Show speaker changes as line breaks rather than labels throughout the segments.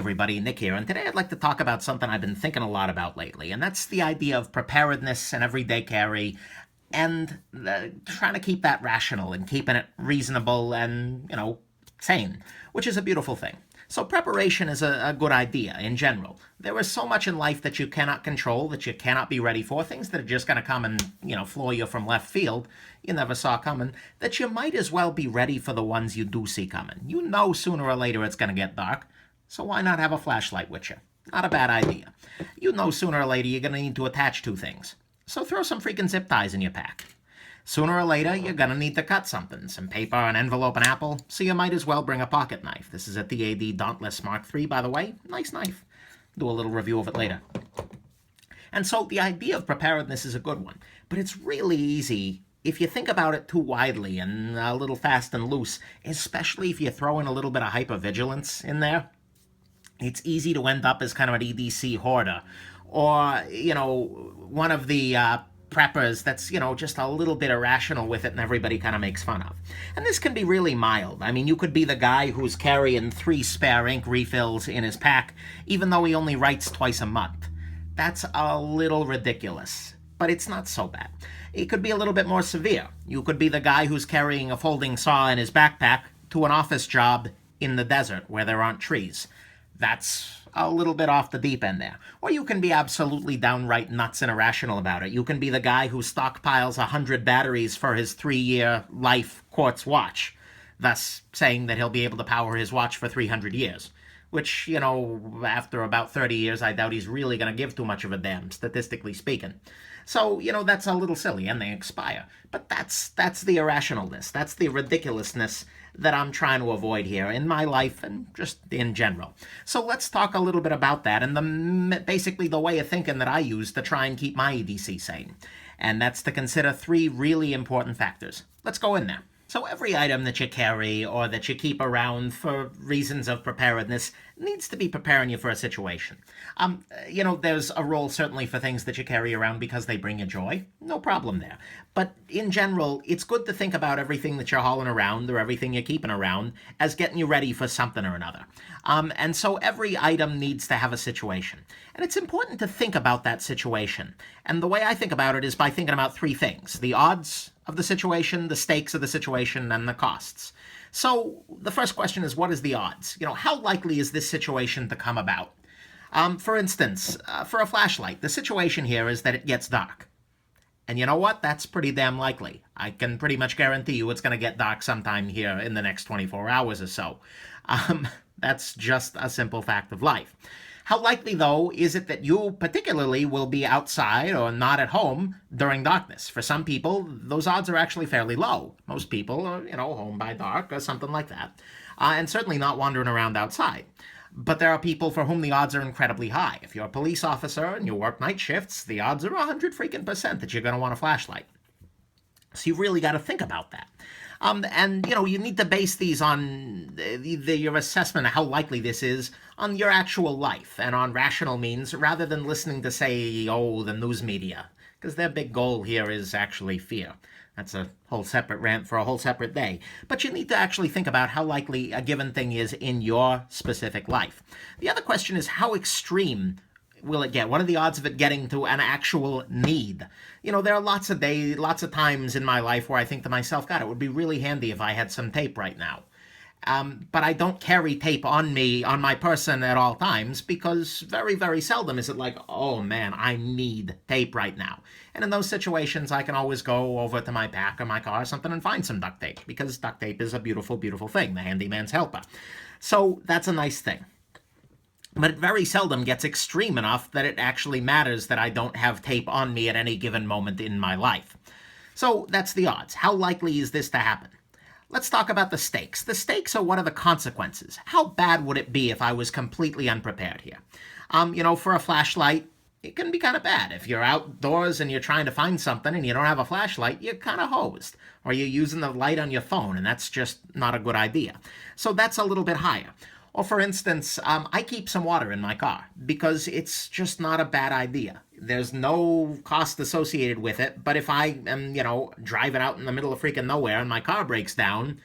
everybody, Nick here, and today I'd like to talk about something I've been thinking a lot about lately, and that's the idea of preparedness and everyday carry, and trying to keep that rational and keeping it reasonable and, sane, which is a beautiful thing. So preparation is a good idea in general. There is so much in life that you cannot control, that you cannot be ready for, things that are just going to come and, floor you from left field, you never saw coming, that you might as well be ready for the ones you do see coming. You know sooner or later it's going to get dark, so why not have a flashlight with you? Not a bad idea. You know sooner or later you're going to need to attach two things, so throw some freaking zip ties in your pack. Sooner or later, you're going to need to cut something, some paper, an envelope, an apple, so you might as well bring a pocket knife. This is a TAD Dauntless Mark III, by the way. Nice knife. Do a little review of it later. And so the idea of preparedness is a good one, but it's really easy if you think about it too widely and a little fast and loose, especially if you throw in a little bit of hypervigilance in there. It's easy to end up as kind of an EDC hoarder, or, one of the preppers that's, just a little bit irrational with it and everybody kind of makes fun of. And this can be really mild. I mean, you could be the guy who's carrying 3 spare ink refills in his pack, even though he only writes twice a month. That's a little ridiculous, but it's not so bad. It could be a little bit more severe. You could be the guy who's carrying a folding saw in his backpack to an office job in the desert where there aren't trees. That's a little bit off the deep end there. Or you can be absolutely downright nuts and irrational about it. You can be the guy who stockpiles 100 batteries for his 3-year life quartz watch, thus saying that he'll be able to power his watch for 300 years. Which, after about 30 years, I doubt he's really going to give too much of a damn, statistically speaking. So, that's a little silly, and they expire. But that's the irrationalness. That's the ridiculousness that I'm trying to avoid here in my life and just in general. So let's talk a little bit about that and basically the way of thinking that I use to try and keep my EDC sane. And that's to consider 3 really important factors. Let's go in there. So every item that you carry or that you keep around for reasons of preparedness needs to be preparing you for a situation. There's a role certainly for things that you carry around because they bring you joy. No problem there. But in general, it's good to think about everything that you're hauling around or everything you're keeping around as getting you ready for something or another. And so every item needs to have a situation. And it's important to think about that situation. And the way I think about it is by thinking about 3 things: the odds of the situation, the stakes of the situation, and the costs. So the first question is, what is the odds? How likely is this situation to come about? For instance, for a flashlight, the situation here is that it gets dark. And you know what? That's pretty damn likely. I can pretty much guarantee you it's going to get dark sometime here in the next 24 hours or so. That's just a simple fact of life. How likely, though, is it that you particularly will be outside or not at home during darkness? For some people, those odds are actually fairly low. Most people are, home by dark or something like that, and certainly not wandering around outside. But there are people for whom the odds are incredibly high. If you're a police officer and you work night shifts, the odds are 100% that you're going to want a flashlight. So you've really got to think about that. And, you need to base these on your assessment of how likely this is on your actual life and on rational means rather than listening to, say, the news media, because their big goal here is actually fear. That's a whole separate rant for a whole separate day. But you need to actually think about how likely a given thing is in your specific life. The other question is, how extreme will it get? What are the odds of it getting to an actual need? There are lots of times in my life where I think to myself, God, it would be really handy if I had some tape right now. But I don't carry tape on me, on my person at all times, because very, very seldom is it like, oh man, I need tape right now. And in those situations, I can always go over to my pack or my car or something and find some duct tape, because duct tape is a beautiful, beautiful thing, the handyman's helper. So that's a nice thing. But it very seldom gets extreme enough that it actually matters that I don't have tape on me at any given moment in my life. So that's the odds. How likely is this to happen? Let's talk about the stakes. The stakes are what are the consequences. How bad would it be if I was completely unprepared here? For a flashlight, it can be kind of bad. If you're outdoors and you're trying to find something and you don't have a flashlight, you're kind of hosed. Or you're using the light on your phone, and that's just not a good idea. So that's a little bit higher. Or for instance, I keep some water in my car because it's just not a bad idea. There's no cost associated with it, but if I am, driving out in the middle of freaking nowhere and my car breaks down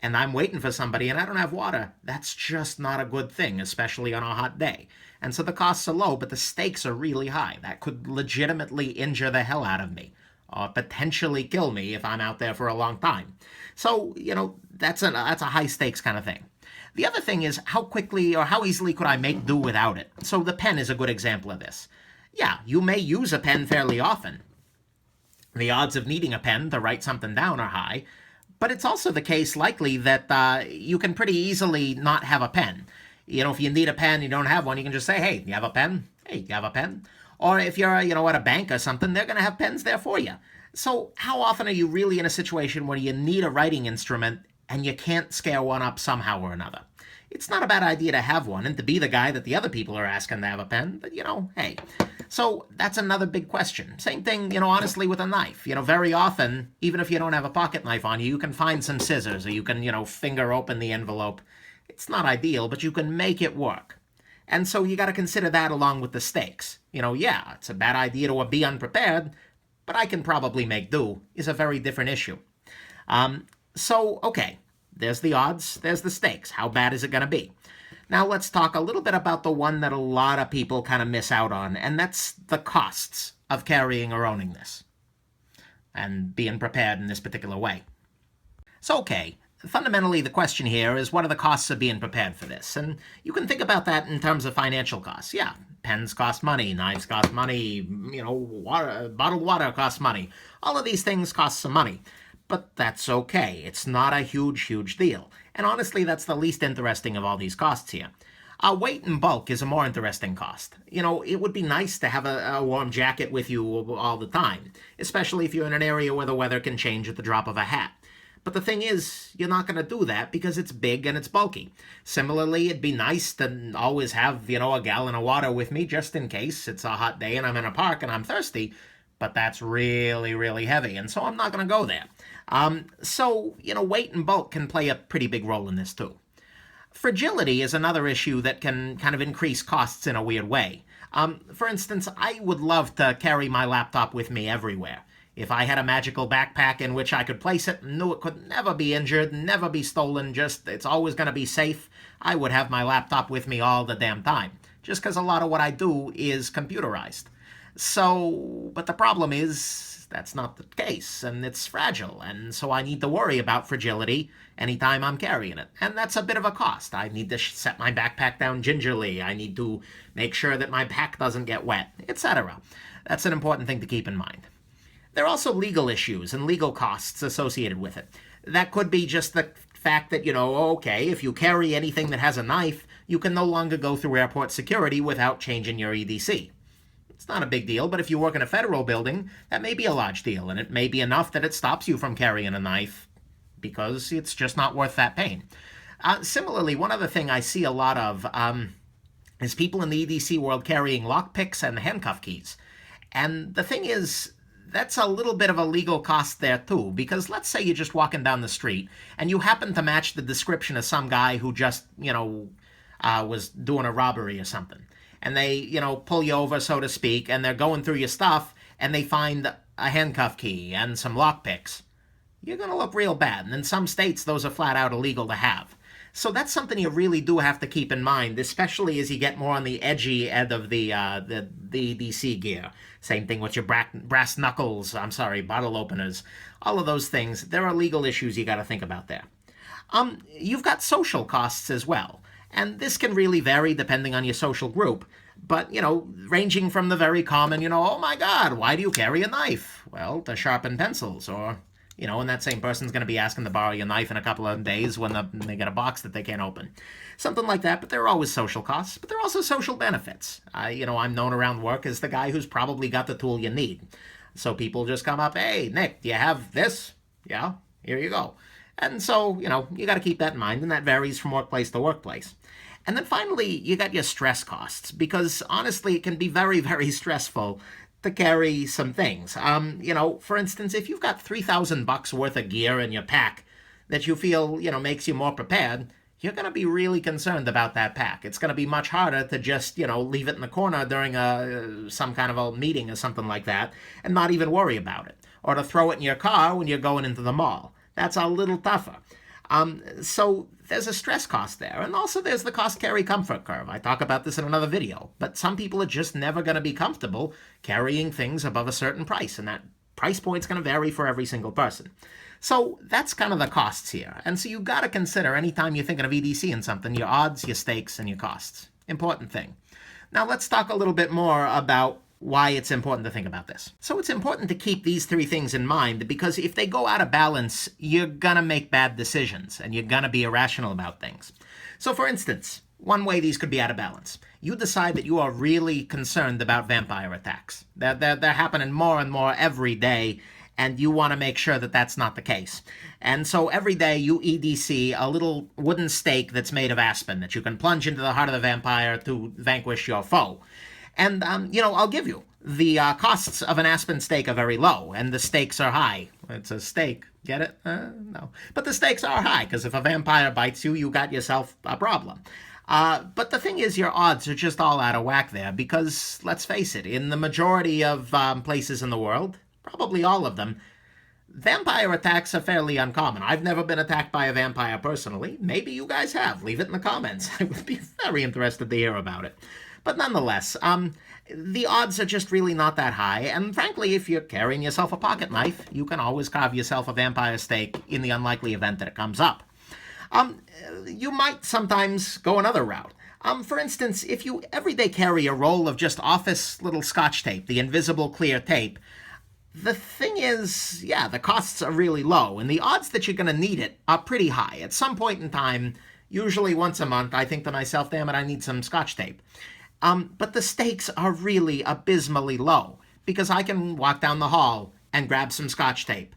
and I'm waiting for somebody and I don't have water, that's just not a good thing, especially on a hot day. And so the costs are low, but the stakes are really high. That could legitimately injure the hell out of me, or potentially kill me if I'm out there for a long time. So, that's a high stakes kind of thing. The other thing is, how quickly or how easily could I make do without it? So the pen is a good example of this. Yeah, you may use a pen fairly often. The odds of needing a pen to write something down are high, but it's also the case likely that you can pretty easily not have a pen. If you need a pen, you don't have one, you can just say, hey, you have a pen? Hey, you have a pen? Or if you're, at a bank or something, they're going to have pens there for you. So how often are you really in a situation where you need a writing instrument and you can't scare one up somehow or another? It's not a bad idea to have one and to be the guy that the other people are asking to have a pen, but, hey. So that's another big question. Same thing, honestly, with a knife. Very often, even if you don't have a pocket knife on you, you can find some scissors or you can, finger open the envelope. It's not ideal, but you can make it work. And so you got to consider that along with the stakes. Yeah, it's a bad idea to be unprepared, but I can probably make do is a very different issue. Okay, there's the odds, there's the stakes. How bad is it going to be? Now let's talk a little bit about the one that a lot of people kind of miss out on, and that's the costs of carrying or owning this and being prepared in this particular way. So, okay, fundamentally the question here is, what are the costs of being prepared for this? And you can think about that in terms of financial costs. Yeah, pens cost money, knives cost money, bottled water costs money. All of these things cost some money. But that's okay. It's not a huge, huge deal. And honestly, that's the least interesting of all these costs here. Weight and bulk is a more interesting cost. It would be nice to have a warm jacket with you all the time, especially if you're in an area where the weather can change at the drop of a hat. But the thing is, you're not going to do that because it's big and it's bulky. Similarly, it'd be nice to always have, a gallon of water with me just in case it's a hot day and I'm in a park and I'm thirsty. But that's really, really heavy, and so I'm not going to go there. Weight and bulk can play a pretty big role in this too. Fragility is another issue that can kind of increase costs in a weird way. For instance, I would love to carry my laptop with me everywhere. If I had a magical backpack in which I could place it and knew it could never be injured, never be stolen, it's always going to be safe, I would have my laptop with me all the damn time, just because a lot of what I do is computerized. But the problem is, that's not the case, and it's fragile, and so I need to worry about fragility anytime I'm carrying it. And that's a bit of a cost. I need to set my backpack down gingerly. I need to make sure that my pack doesn't get wet, etc. That's an important thing to keep in mind. There are also legal issues and legal costs associated with it. That could be just the fact that, okay, if you carry anything that has a knife, you can no longer go through airport security without changing your EDC. It's not a big deal, but if you work in a federal building, that may be a large deal, and it may be enough that it stops you from carrying a knife because it's just not worth that pain. Similarly, one other thing I see a lot of is people in the EDC world carrying lockpicks and handcuff keys. And the thing is, that's a little bit of a legal cost there too, because let's say you're just walking down the street and you happen to match the description of some guy who just, was doing a robbery or something. And they, pull you over, so to speak, and they're going through your stuff, and they find a handcuff key and some lockpicks. You're going to look real bad. And in some states, those are flat out illegal to have. So that's something you really do have to keep in mind, especially as you get more on the edgy end of the EDC gear. Same thing with your brass knuckles, bottle openers. All of those things, there are legal issues you got to think about there. You've got social costs as well. And this can really vary depending on your social group. But, ranging from the very common, oh my God, why do you carry a knife? Well, to sharpen pencils. Or, and that same person's going to be asking to borrow your knife in a couple of days when they get a box that they can't open. Something like that, but there are always social costs. But there are also social benefits. I'm known around work as the guy who's probably got the tool you need. So people just come up, hey, Nick, do you have this? Yeah, here you go. And so, you got to keep that in mind, and that varies from workplace to workplace. And then finally, you got your stress costs, because honestly, it can be very, very stressful to carry some things. For instance, if you've got $3,000 worth of gear in your pack that you feel, makes you more prepared, you're going to be really concerned about that pack. It's going to be much harder to just, leave it in the corner during some kind of a meeting or something like that and not even worry about it. Or to throw it in your car when you're going into the mall. That's a little tougher. So there's a stress cost there. And also there's the cost carry comfort curve. I talk about this in another video. But some people are just never going to be comfortable carrying things above a certain price. And that price point's going to vary for every single person. So that's kind of the costs here. And so you've got to consider anytime you're thinking of EDC in something, your odds, your stakes, and your costs. Important thing. Now let's talk a little bit more about why it's important to think about this. So it's important to keep these three things in mind because if they go out of balance, you're gonna make bad decisions and you're gonna be irrational about things. So for instance, one way these could be out of balance. You decide that you are really concerned about vampire attacks. They're happening more and more every day, and you want to make sure that that's not the case. And so every day you EDC a little wooden stake that's made of aspen that you can plunge into the heart of the vampire to vanquish your foe. And, I'll give you, the costs of an aspen stake are very low, and the stakes are high. It's a stake. Get it? No. But the stakes are high, because if a vampire bites you, you got yourself a problem. But the thing is, your odds are just all out of whack there, because, let's face it, in the majority of places in the world, probably all of them, vampire attacks are fairly uncommon. I've never been attacked by a vampire personally. Maybe you guys have. Leave it in the comments. I would be very interested to hear about it. But nonetheless, the odds are just really not that high. And frankly, if you're carrying yourself a pocket knife, you can always carve yourself a vampire stake in the unlikely event that it comes up. You might sometimes go another route. For instance, if you every day carry a roll of just office little Scotch tape, the invisible clear tape, the thing is, yeah, the costs are really low, and the odds that you're going to need it are pretty high. At some point in time, usually once a month, I think to myself, damn it, I need some Scotch tape. But the stakes are really abysmally low, because I can walk down the hall and grab some Scotch tape.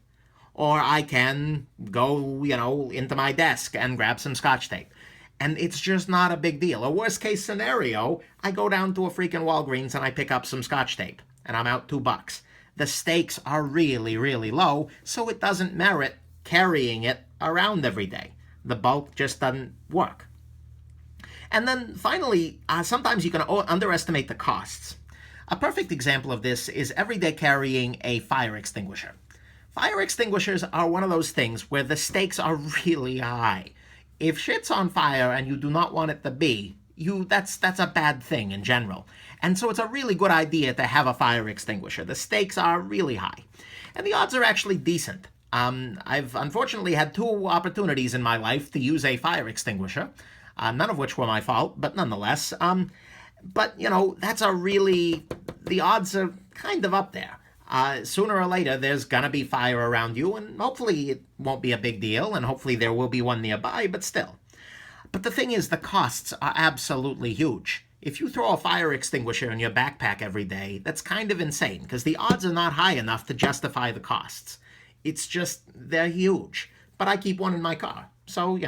Or I can go, into my desk and grab some Scotch tape. And it's just not a big deal. A worst case scenario, I go down to a freaking Walgreens and I pick up some Scotch tape, and I'm out $2. The stakes are really, really low, so it doesn't merit carrying it around every day. The bulk just doesn't work. And then finally, sometimes you can underestimate the costs. A perfect example of this is everyday carrying a fire extinguisher. Fire extinguishers are one of those things where the stakes are really high. If shit's on fire and you do not want it to be, that's a bad thing in general. And so it's a really good idea to have a fire extinguisher. The stakes are really high. And the odds are actually decent. I've unfortunately had 2 opportunities in my life to use a fire extinguisher, none of which were my fault, but nonetheless. But, that's the odds are kind of up there. Sooner or later, there's gonna be fire around you, and hopefully it won't be a big deal, and hopefully there will be one nearby, but still. But the thing is, the costs are absolutely huge. If you throw a fire extinguisher in your backpack every day, that's kind of insane, because the odds are not high enough to justify the costs. It's just, they're huge. But I keep one in my car, so,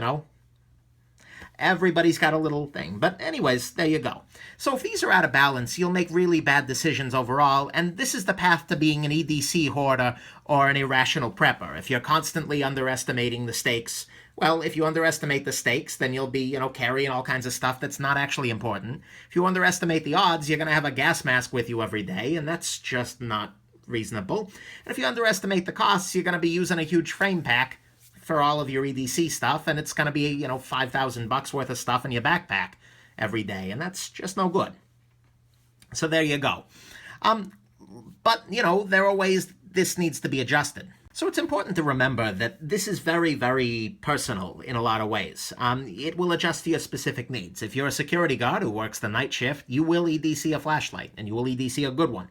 everybody's got a little thing. But anyways, there you go. So if these are out of balance, you'll make really bad decisions overall, and this is the path to being an EDC hoarder or an irrational prepper. If you're constantly underestimating the stakes, well, if you underestimate the stakes, then you'll be, carrying all kinds of stuff that's not actually important. If you underestimate the odds, you're going to have a gas mask with you every day, and that's just not reasonable. And if you underestimate the costs, you're going to be using a huge frame pack for all of your EDC stuff, and it's going to be, $5,000 worth of stuff in your backpack every day, and that's just no good. So there you go. But, there are ways this needs to be adjusted. So it's important to remember that this is very, very personal in a lot of ways. It will adjust to your specific needs. If you're a security guard who works the night shift, you will EDC a flashlight, and you will EDC a good one.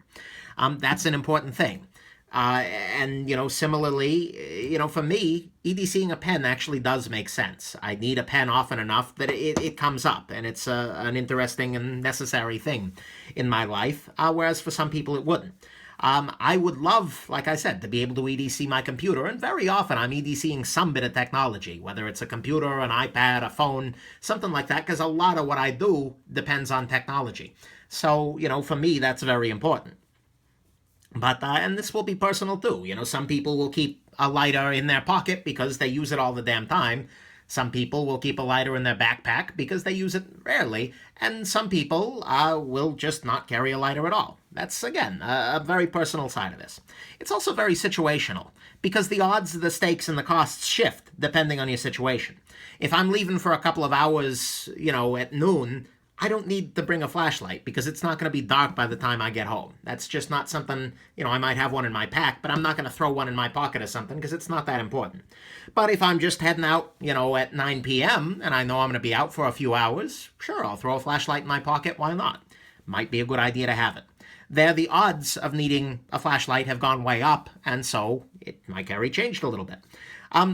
That's an important thing. And, similarly, for me, EDCing a pen actually does make sense. I need a pen often enough that it comes up, and it's an interesting and necessary thing in my life, whereas for some people it wouldn't. I would love, like I said, to be able to EDC my computer, and very often I'm EDCing some bit of technology, whether it's a computer, an iPad, a phone, something like that, because a lot of what I do depends on technology. So, for me, that's very important. But, and this will be personal too. Some people will keep a lighter in their pocket because they use it all the damn time. Some people will keep a lighter in their backpack because they use it rarely, and some people will just not carry a lighter at all. That's, again, a very personal side of this. It's also very situational, because the odds, the stakes, and the costs shift depending on your situation. If I'm leaving for a couple of hours, at noon, I don't need to bring a flashlight because it's not going to be dark by the time I get home. That's just not something, I might have one in my pack, but I'm not going to throw one in my pocket or something because it's not that important. But if I'm just heading out, at 9 p.m. and I know I'm going to be out for a few hours, sure, I'll throw a flashlight in my pocket. Why not? Might be a good idea to have it. There, the odds of needing a flashlight have gone way up, and so my carry changed a little bit.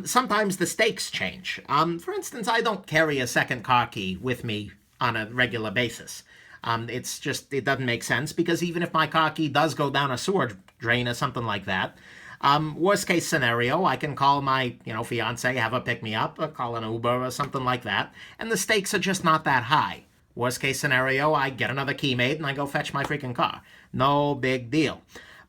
Sometimes the stakes change. For instance, I don't carry a second car key with me on a regular basis. It doesn't make sense because even if my car key does go down a sewer drain or something like that, worst case scenario, I can call my, fiance, have her pick me up, or call an Uber or something like that, and the stakes are just not that high. Worst case scenario, I get another key made and I go fetch my freaking car. No big deal.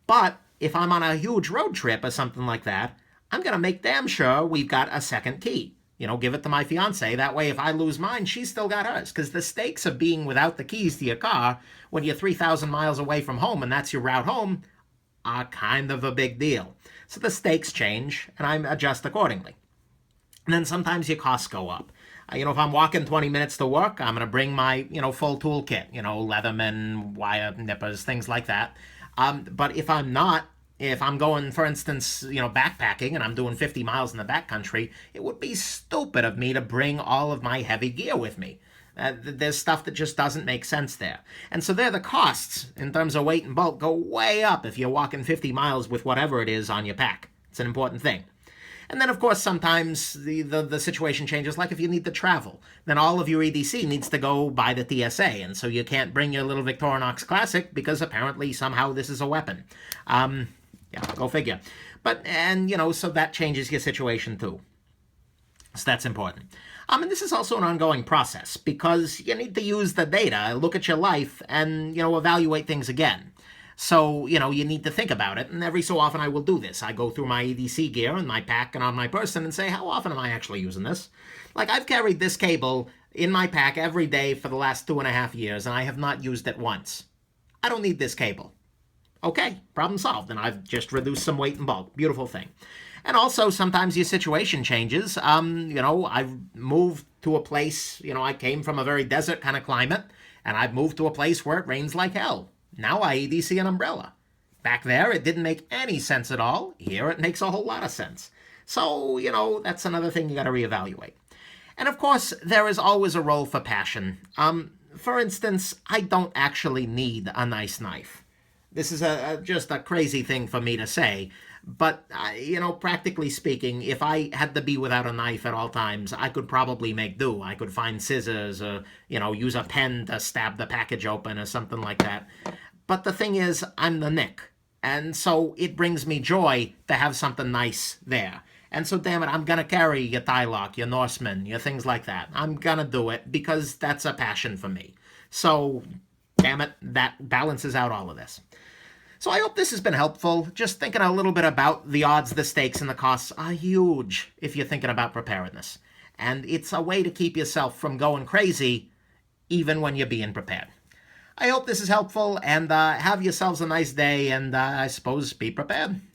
But if I'm on a huge road trip or something like that, I'm going to make damn sure we've got a second key. Give it to my fiance. That way, if I lose mine, she's still got hers. Because the stakes of being without the keys to your car when you're 3,000 miles away from home and that's your route home are kind of a big deal. So the stakes change and I adjust accordingly. And then sometimes your costs go up. If I'm walking 20 minutes to work, I'm going to bring my, full toolkit, Leatherman, wire nippers, things like that. But if I'm not, if I'm going, for instance, backpacking and I'm doing 50 miles in the backcountry, it would be stupid of me to bring all of my heavy gear with me. There's stuff that just doesn't make sense there. And so there the costs, in terms of weight and bulk, go way up if you're walking 50 miles with whatever it is on your pack. It's an important thing. And then, of course, sometimes the situation changes, like if you need to travel. Then all of your EDC needs to go by the TSA, and so you can't bring your little Victorinox Classic because apparently somehow this is a weapon. Yeah, go figure. So that changes your situation too. So that's important. And this is also an ongoing process because you need to use the data, look at your life, and, evaluate things again. So, you need to think about it, and every so often I will do this. I go through my EDC gear and my pack and on my person and say, how often am I actually using this? Like, I've carried this cable in my pack every day for the last 2.5 years, and I have not used it once. I don't need this cable. Okay, problem solved, and I've just reduced some weight and bulk. Beautiful thing. And also, sometimes your situation changes. I've moved to a place, I came from a very desert kind of climate, and I've moved to a place where it rains like hell. Now I EDC an umbrella. Back there, it didn't make any sense at all. Here, it makes a whole lot of sense. So, that's another thing you got to reevaluate. And of course, there is always a role for passion. For instance, I don't actually need a nice knife. This is just a crazy thing for me to say, but, practically speaking, if I had to be without a knife at all times, I could probably make do. I could find scissors or, use a pen to stab the package open or something like that. But the thing is, I'm the Nick, and so it brings me joy to have something nice there. And so, damn it, I'm going to carry your tie lock, your Norseman, your things like that. I'm going to do it because that's a passion for me. So, damn it, that balances out all of this. So I hope this has been helpful. Just thinking a little bit about the odds, the stakes, and the costs are huge if you're thinking about preparedness. And it's a way to keep yourself from going crazy even when you're being prepared. I hope this is helpful, and have yourselves a nice day, and I suppose be prepared.